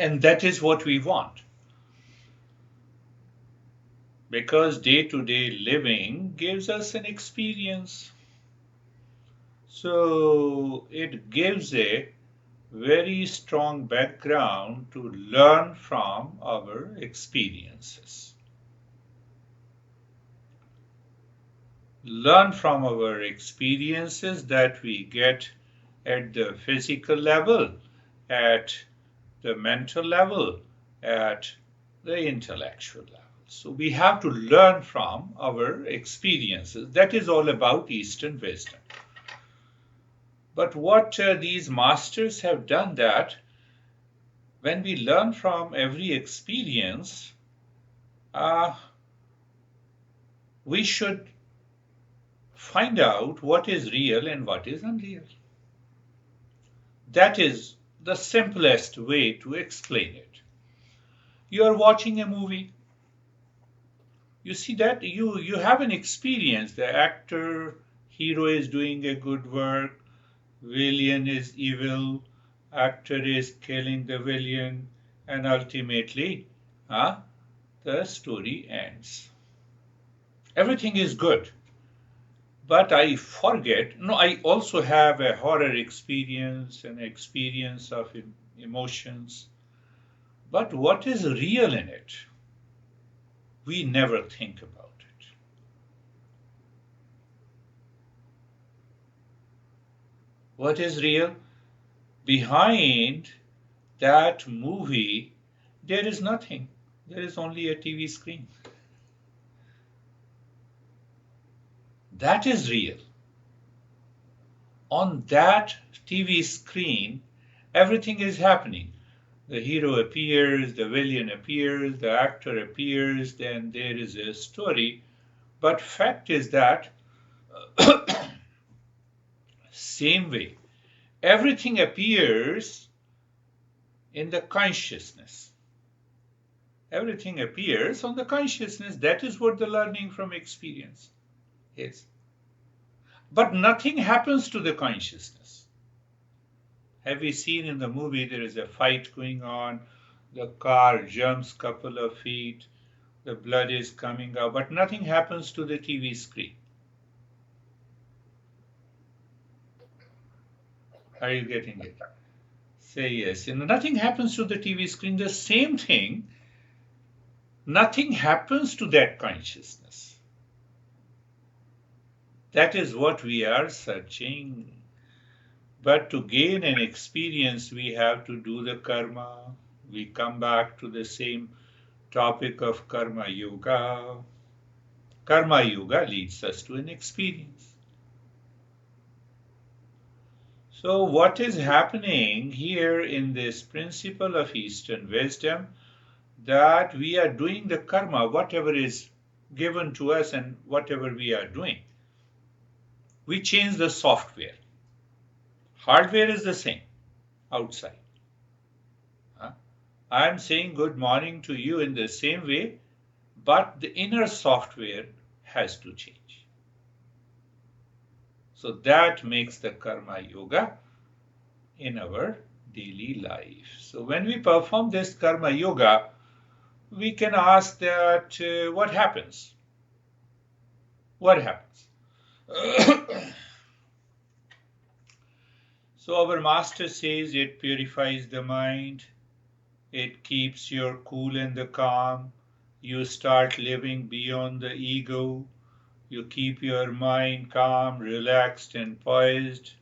And that is what we want. Because day-to-day living gives us an experience. So it gives a very strong background to learn from our experiences. Learn from our experiences that we get at the physical level, at the mental level, at the intellectual level. So we have to learn from our experiences. That is all about Eastern wisdom. But what these masters have done, that when we learn from every experience, uh, we should find out what is real and what is unreal. That is the simplest way to explain it. You are watching a movie. You see that you have an experience. The actor, hero is doing a good work, villain is evil, actor is killing the villain, and ultimately, the story ends. Everything is good. But I forget, no, I also have a horror experience, an experience of emotions. But what is real in it? We never think about it. What is real? Behind that movie, there is nothing. There is only a TV screen. That is real. On that TV screen, everything is happening. The hero appears, the villain appears, the actor appears, then there is a story. But fact is that same way, everything appears in the consciousness. Everything appears on the consciousness. That is what the learning from experience is. But nothing happens to the consciousness. Have you seen in the movie there is a fight going on, the car jumps couple of feet, the blood is coming out, but nothing happens to the TV screen. Are you getting it? Say yes. Nothing happens to the TV screen. The same thing, nothing happens to that consciousness. That is what we are searching. But to gain an experience, we have to do the karma. We come back to the same topic of karma yoga. Karma yoga leads us to an experience. So, what is happening here in this principle of Eastern wisdom? That we are doing the karma, whatever is given to us and whatever we are doing. We change the software. Hardware is the same outside. I am saying good morning to you in the same way, but the inner software has to change. So that makes the karma yoga in our daily life. So when we perform this karma yoga, we can ask that what happens? What happens? So our master says it purifies the mind, it keeps you cool and the calm, you start living beyond the ego, you keep your mind calm, relaxed and poised,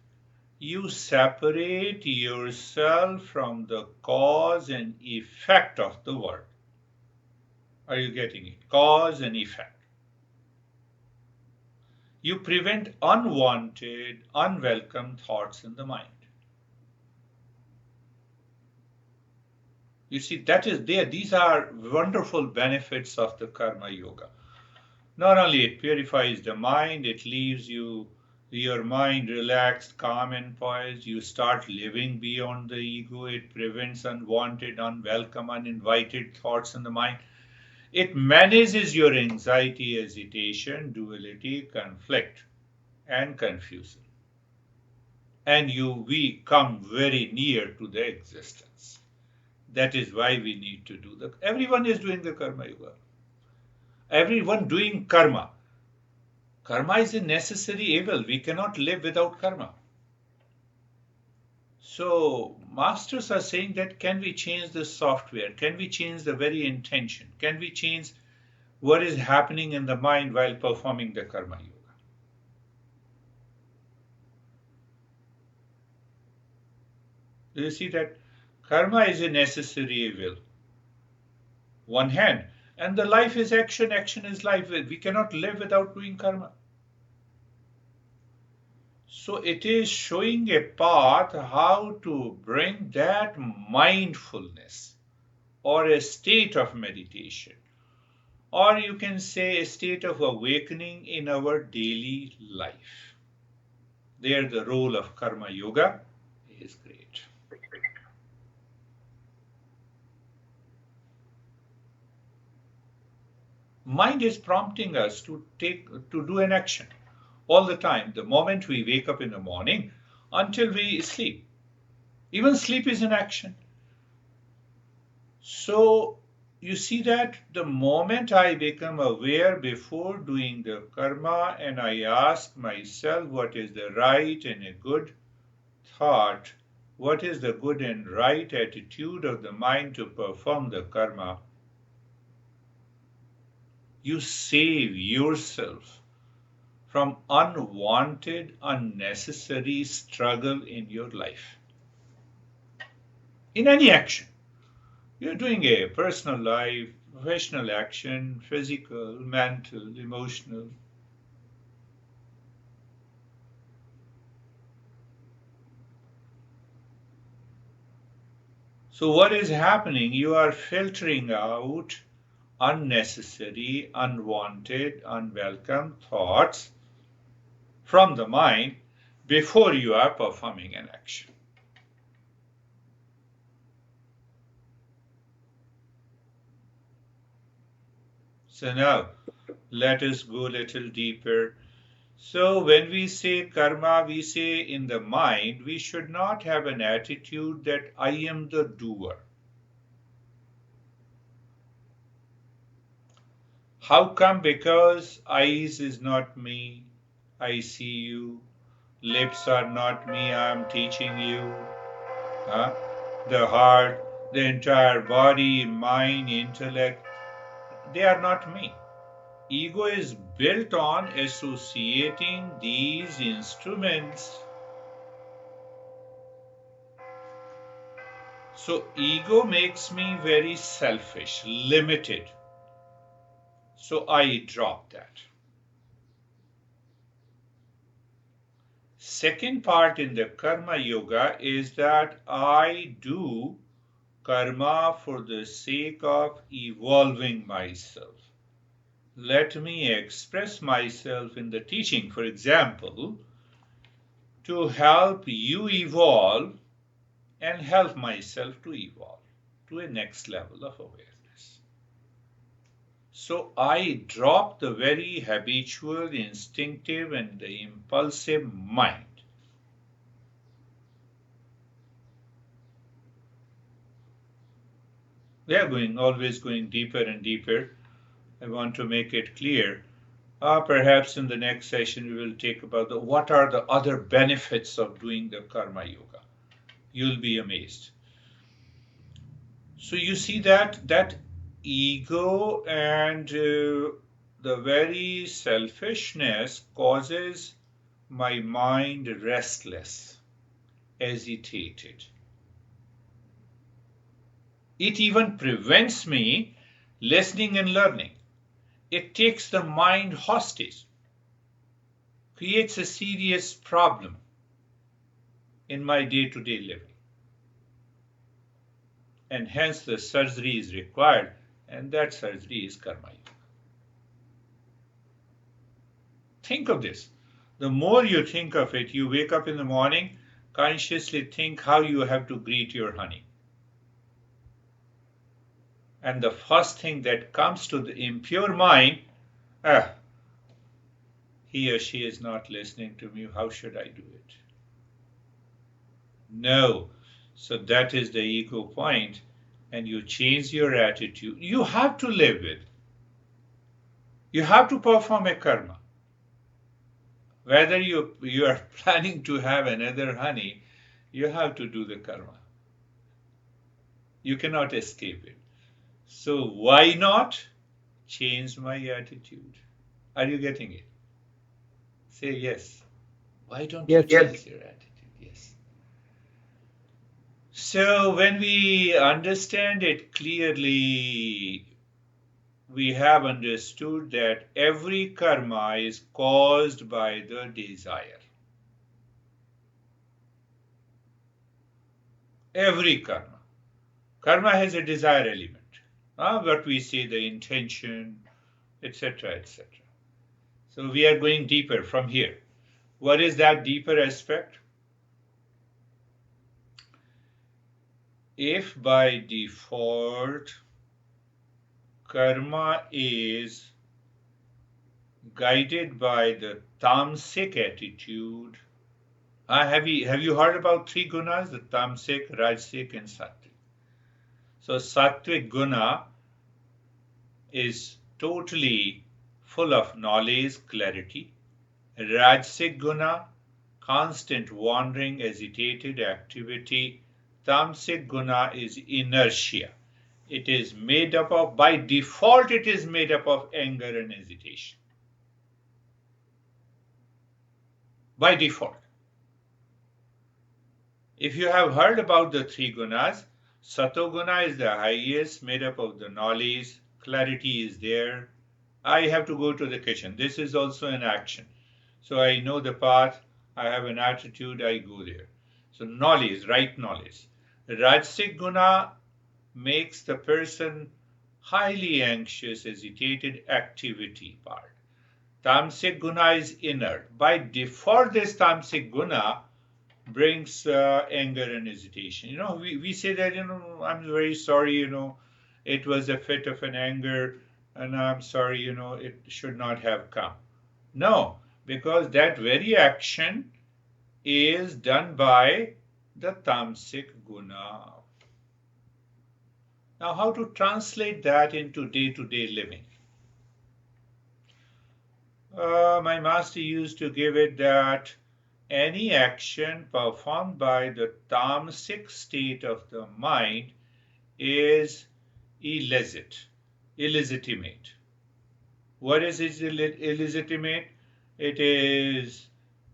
you separate yourself from the cause and effect of the world. Are you getting it? Cause and effect. You prevent unwanted, unwelcome thoughts in the mind. You see, that is there. These are wonderful benefits of the karma yoga. Not only it purifies the mind, it leaves your mind relaxed, calm and poised. You start living beyond the ego. It prevents unwanted, unwelcome, uninvited thoughts in the mind. It manages your anxiety, hesitation, duality, conflict, and confusion. And we come very near to the existence. That is why we need to do everyone is doing the karma yoga. Everyone doing karma. Karma is a necessary evil. We cannot live without karma. So masters are saying that can we change the software? Can we change the very intention? Can we change what is happening in the mind while performing the karma yoga? Do you see that? Karma is a necessary evil. One hand. And the life is action, action is life. We cannot live without doing karma. So it is showing a path how to bring that mindfulness or a state of meditation, or you can say a state of awakening in our daily life. There, the role of karma yoga is great. Mind is prompting us to do an action all the time, the moment we wake up in the morning until we sleep. Even sleep is an action. So you see that the moment I become aware before doing the karma and I ask myself what is the right and a good thought, what is the good and right attitude of the mind to perform the karma, you save yourself from unwanted, unnecessary struggle in your life. In any action, you're doing a personal life, professional action, physical, mental, emotional. So, what is happening? You are filtering out unnecessary, unwanted, unwelcome thoughts from the mind before you are performing an action. So now let us go a little deeper. So when we say karma, we say in the mind, we should not have an attitude that I am the doer. How come? Because eyes is not me, I see you. Lips are not me, I am teaching you. Huh? The heart, the entire body, mind, intellect, they are not me. Ego is built on associating these instruments. So ego makes me very selfish, limited. So I drop that. Second part in the karma yoga is that I do karma for the sake of evolving myself. Let me express myself in the teaching, for example, to help you evolve and help myself to evolve to a next level of awareness. So I drop the very habitual, instinctive, and the impulsive mind. We are always going deeper and deeper. I want to make it clear. Perhaps in the next session we will take about what are the other benefits of doing the karma yoga. You'll be amazed. So you see that ego and the very selfishness causes my mind restless, agitated. It even prevents me listening and learning. It takes the mind hostage, creates a serious problem in my day-to-day living. And hence the surgery is required, and that surgery is karma yoga. Think of this. The more you think of it, you wake up in the morning, consciously think how you have to greet your honey. And the first thing that comes to the impure mind, he or she is not listening to me, how should I do it? No. So that is the ego point. and you change your attitude, you have to live with. You have to perform a karma. Whether you are planning to have another honey, you have to do the karma. You cannot escape it. So why not change my attitude? Are you getting it? Say yes. Why don't you Yes, sir. change your attitude? Yes. So when we understand it clearly, we have understood that every karma is caused by the desire. Every karma. Karma has a desire element. What we say, the intention, etc., etc. So we are going deeper from here. What is that deeper aspect? If by default karma is guided by the tamasic attitude, have you heard about three gunas, the tamasic, rajasic, and sattvic? So sattvic guna is totally full of knowledge, clarity. Rajasic guna, constant wandering, agitated activity. Tamasic guna is inertia. It is made up of, by default, it is made up of anger and hesitation. By default. If you have heard about the three gunas, Satoguna is the highest, made up of the knowledge, clarity is there. I have to go to the kitchen. This is also an action. So I know the path, I have an attitude, I go there. So knowledge, right knowledge. Rajasic guna makes the person highly anxious, agitated, activity part. Tamasic guna is inert. By default, this tamasic guna brings anger and hesitation. We say that, I'm very sorry, it was a fit of an anger, and I'm sorry, it should not have come. No, because that very action is done by the tamasic guna. Now, how to translate that into day-to-day living? My master used to give it that any action performed by the tamasic state of the mind is illegitimate. What is illegitimate? It is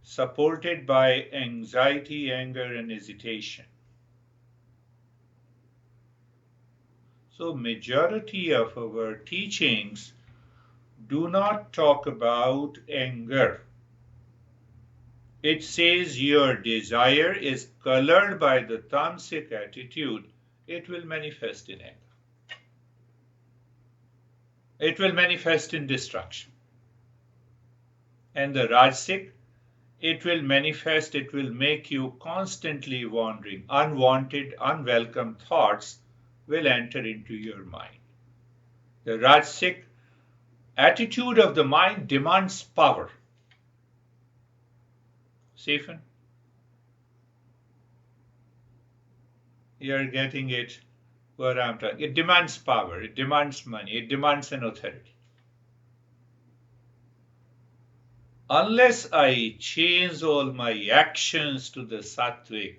supported by anxiety, anger, and hesitation. So majority of our teachings do not talk about anger. It says your desire is colored by the tamasic attitude, it will manifest in anger. It will manifest in destruction. And the rajasic, it will manifest, it will make you constantly wandering. Unwanted, unwelcome thoughts will enter into your mind. The rajasic attitude of the mind demands power. Stephen, you're getting it, what I'm talking. It demands power, it demands money, it demands an authority. Unless I change all my actions to the sattvic,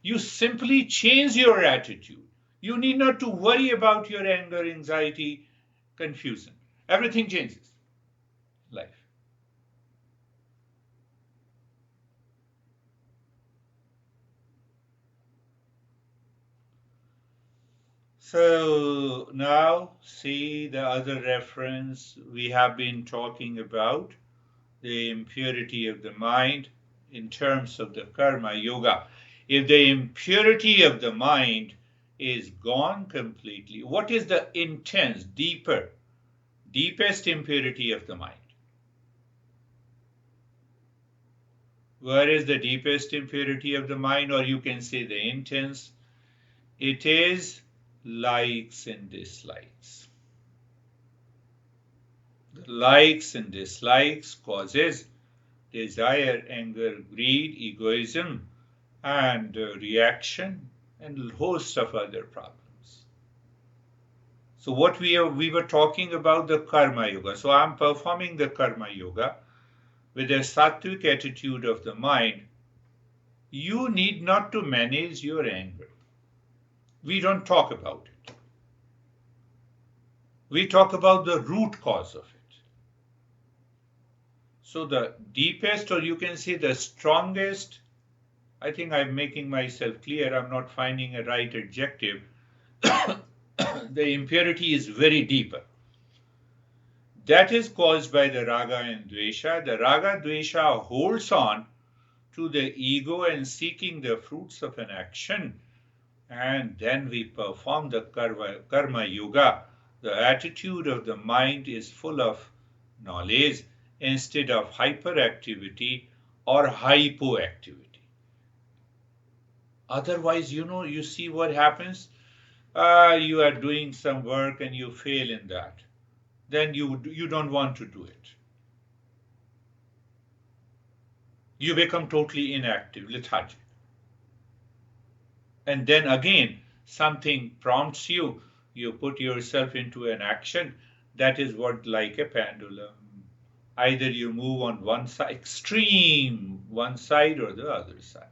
you simply change your attitude. You need not to worry about your anger, anxiety, confusion. Everything changes in life. So now see the other reference we have been talking about, the impurity of the mind in terms of the karma yoga. If the impurity of the mind is gone completely, what is the intense, deepest impurity of the mind? Where is the deepest impurity of the mind, or you can say the intense? It is likes and dislikes. The likes and dislikes causes desire, anger, greed, egoism, and reaction, and a host of other problems. So what we were talking about the karma yoga. So I'm performing the karma yoga with a sattvic attitude of the mind. You need not to manage your anger. We don't talk about it. We talk about the root cause of it. So the deepest, or you can say the strongest, I think I'm making myself clear, I'm not finding a right adjective. The impurity is very deeper. That is caused by the raga and dvesha. The raga dvesha holds on to the ego and seeking the fruits of an action. And then we perform the karma yoga. The attitude of the mind is full of knowledge instead of hyperactivity or hypoactivity. Otherwise, you see what happens. You are doing some work and you fail in that. Then you don't want to do it. You become totally inactive, lethargic. And then again, something prompts you, you put yourself into an action. That is what, like a pendulum. Either you move on one side, extreme one side, or the other side.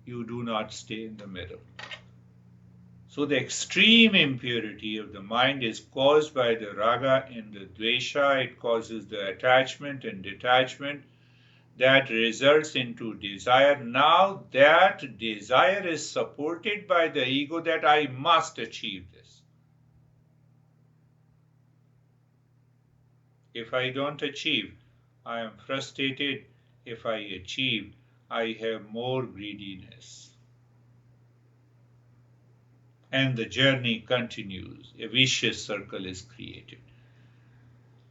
You do not stay in the middle. So the extreme impurity of the mind is caused by the raga and the dvesha. It causes the attachment and detachment that results into desire. Now that desire is supported by the ego that I must achieve this. If I don't achieve, I am frustrated. If I achieve, I have more greediness. And the journey continues. A vicious circle is created.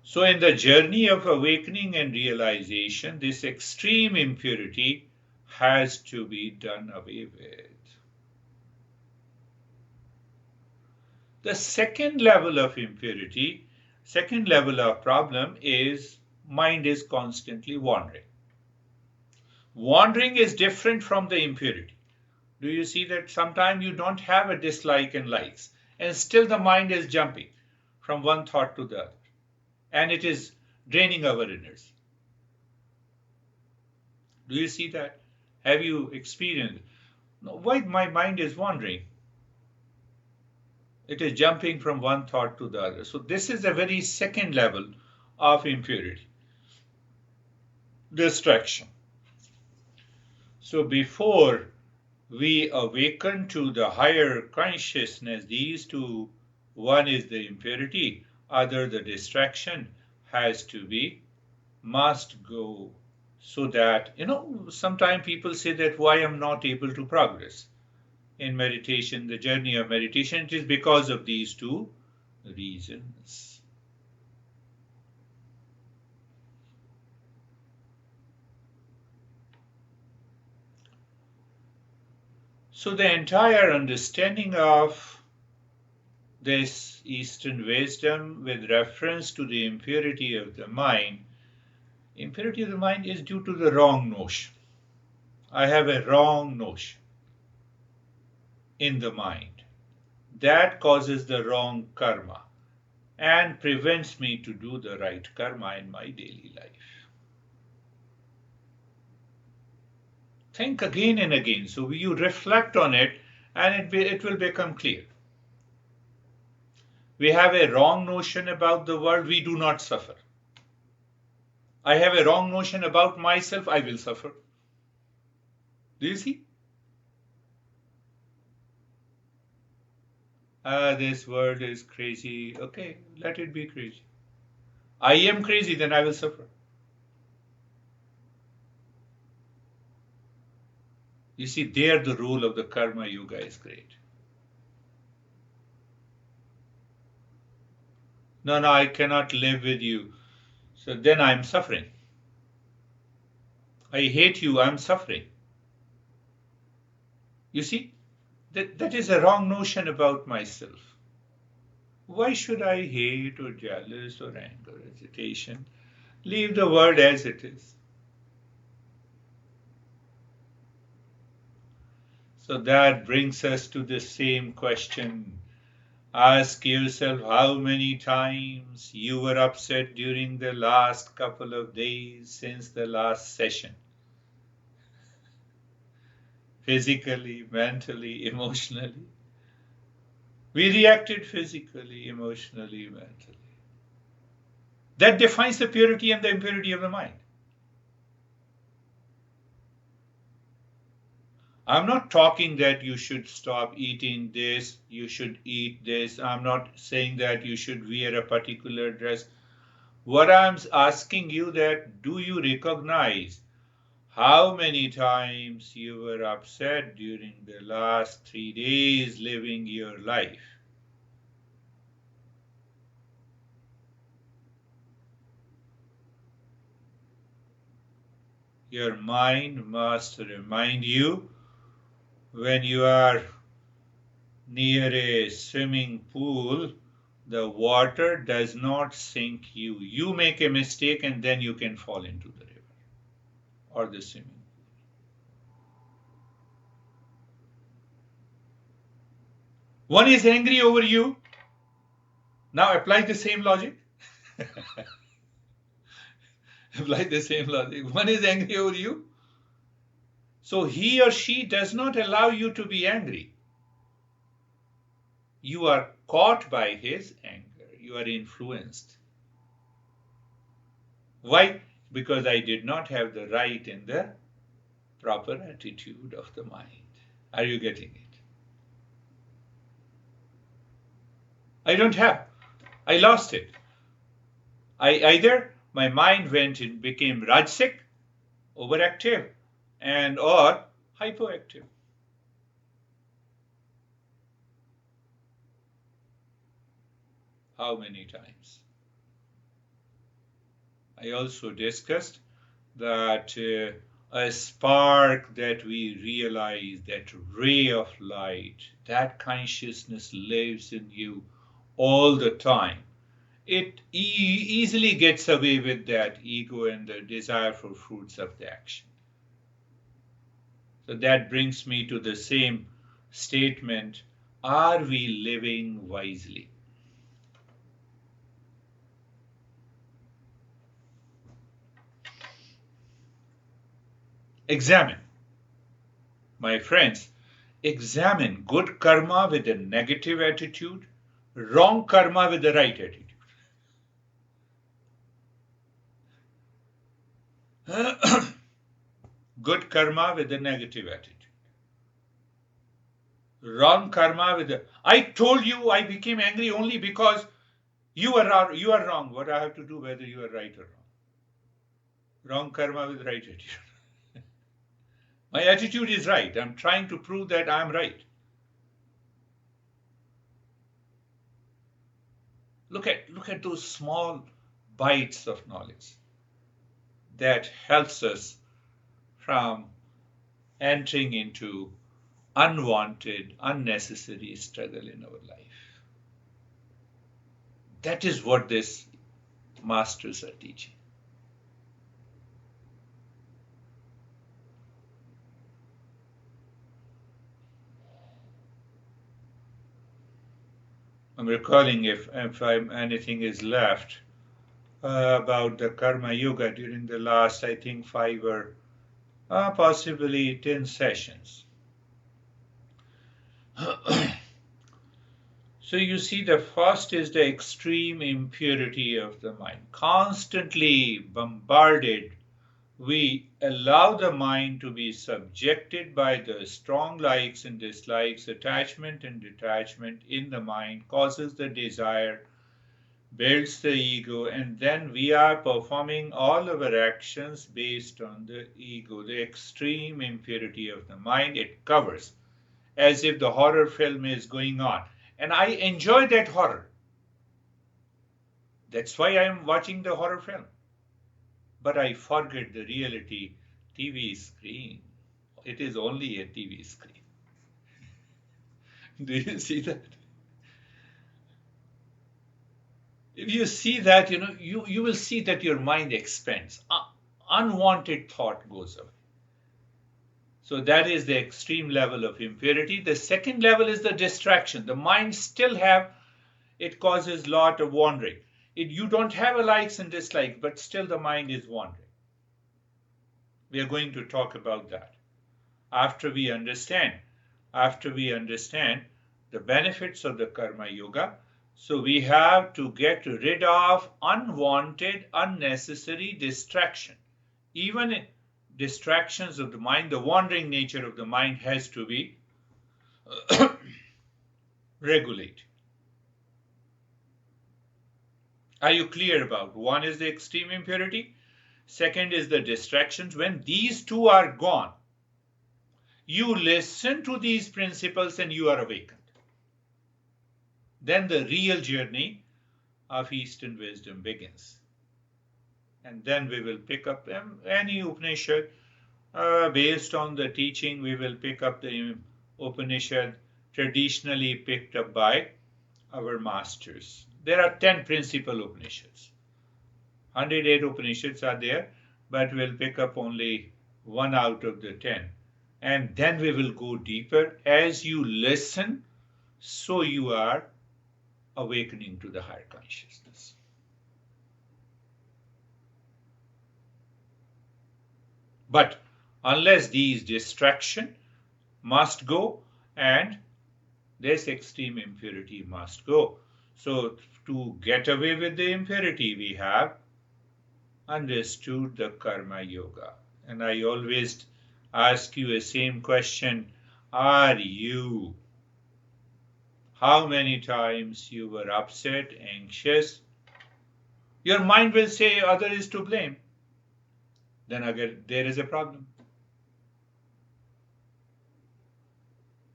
So in the journey of awakening and realization, this extreme impurity has to be done away with. The second level of impurity, second level of problem is mind is constantly wandering. Wandering is different from the impurity. Do you see that sometimes you don't have a dislike and likes, and still the mind is jumping from one thought to the other, and it is draining our energy. Do you see that? Have you experienced? No, why my mind is wandering? It is jumping from one thought to the other. So this is a very second level of impurity. Distraction. So before we awaken to the higher consciousness, these two, one is the impurity, other the distraction, has to be, must go. So that, sometimes people say that why I'm not able to progress in meditation, the journey of meditation. It is because of these two reasons. So the entire understanding of this Eastern wisdom with reference to the impurity of the mind is due to the wrong notion. I have a wrong notion in the mind. That causes the wrong karma and prevents me to do the right karma in my daily life. Think again and again. So you reflect on it and it will become clear. We have a wrong notion about the world, we do not suffer. I have a wrong notion about myself, I will suffer. Do you see? This world is crazy. Okay, let it be crazy. I am crazy, then I will suffer. You see, there the role of the karma yoga is great. No, I cannot live with you. So then I'm suffering. I hate you, I'm suffering. You see, that is a wrong notion about myself. Why should I hate or jealous or anger, agitation? Leave the world as it is. So that brings us to the same question. Ask yourself how many times you were upset during the last couple of days since the last session. Physically, mentally, emotionally. We reacted physically, emotionally, mentally. That defines the purity and the impurity of the mind. I'm not talking that you should stop eating this, you should eat this. I'm not saying that you should wear a particular dress. What I'm asking you that do you recognize how many times you were upset during the last 3 days living your life? Your mind must remind you when you are near a swimming pool, the water does not sink you. You make a mistake and then you can fall into the river or the swimming pool. One is angry over you. Now apply the same logic. Apply the same logic. One is angry over you. So he or she does not allow you to be angry. You are caught by his anger. You are influenced. Why? Because I did not have the right in the proper attitude of the mind. Are you getting it? I don't have. I lost it. Either my mind went and became rajasic, overactive, and or hypoactive. How many times? I also discussed that a spark that we realize, that ray of light, that consciousness lives in you all the time. It easily gets away with that ego and the desire for fruits of the action. So that brings me to the same statement. Are we living wisely? Examine. My friends, examine good karma with a negative attitude, wrong karma with the right attitude. Good karma with a negative attitude. Wrong karma with the. I told you I became angry only because you are wrong. What I have to do whether you are right or wrong. Wrong karma with right attitude. My attitude is right. I'm trying to prove that I'm right. Look at those small bites of knowledge that helps us from entering into unwanted, unnecessary struggle in our life. That is what these masters are teaching. I'm recalling if anything is left about the Karma Yoga during the last, I think, 5 or possibly 10 sessions. So you see, the first is the extreme impurity of the mind. Constantly bombarded, we allow the mind to be subjected by the strong likes and dislikes, attachment and detachment in the mind, causes the desire, builds the ego, and then we are performing all of our actions based on the ego. The extreme impurity of the mind, it covers as if the horror film is going on. And I enjoy that horror. That's why I am watching the horror film. But I forget the reality TV screen. It is only a TV screen. Do you see that? If you see that, you will see that your mind expands. Unwanted thought goes away. So that is the extreme level of impurity. The second level is the distraction. The mind still have it causes lot of wandering. You don't have a likes and dislikes, but still the mind is wandering. We are going to talk about that after we understand the benefits of the karma yoga. So we have to get rid of unwanted, unnecessary distraction. Even distractions of the mind, the wandering nature of the mind has to be regulated. Are you clear about? One is the extreme impurity. Second is the distractions. When these two are gone, you listen to these principles and you are awakened. Then the real journey of Eastern wisdom begins. And then we will pick up any Upanishad based on the teaching. We will pick up the Upanishad traditionally picked up by our masters. There are 10 principal Upanishads. 108 Upanishads are there, but we'll pick up only one out of the 10. And then we will go deeper. As you listen, so you are awakening to the higher consciousness. But unless these distractions must go and this extreme impurity must go. So to get away with the impurity, we have understood the karma yoga. And I always ask you the same question. Are you? How many times you were upset, anxious? Your mind will say other is to blame. Then again, there is a problem.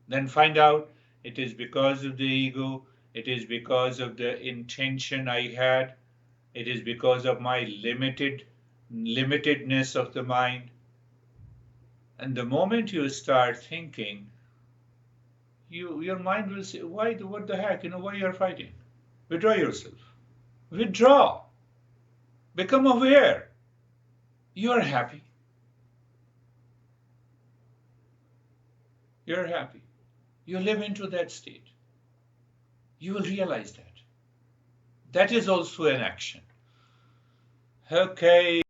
Then find out it is because of the ego, it is because of the intention I had, it is because of my limitedness of the mind. And the moment you start thinking, your mind will say, what the heck, why you're fighting? Withdraw yourself. Withdraw. Become aware. You are happy. You're happy. You live into that state. You will realize that. That is also an action. Okay.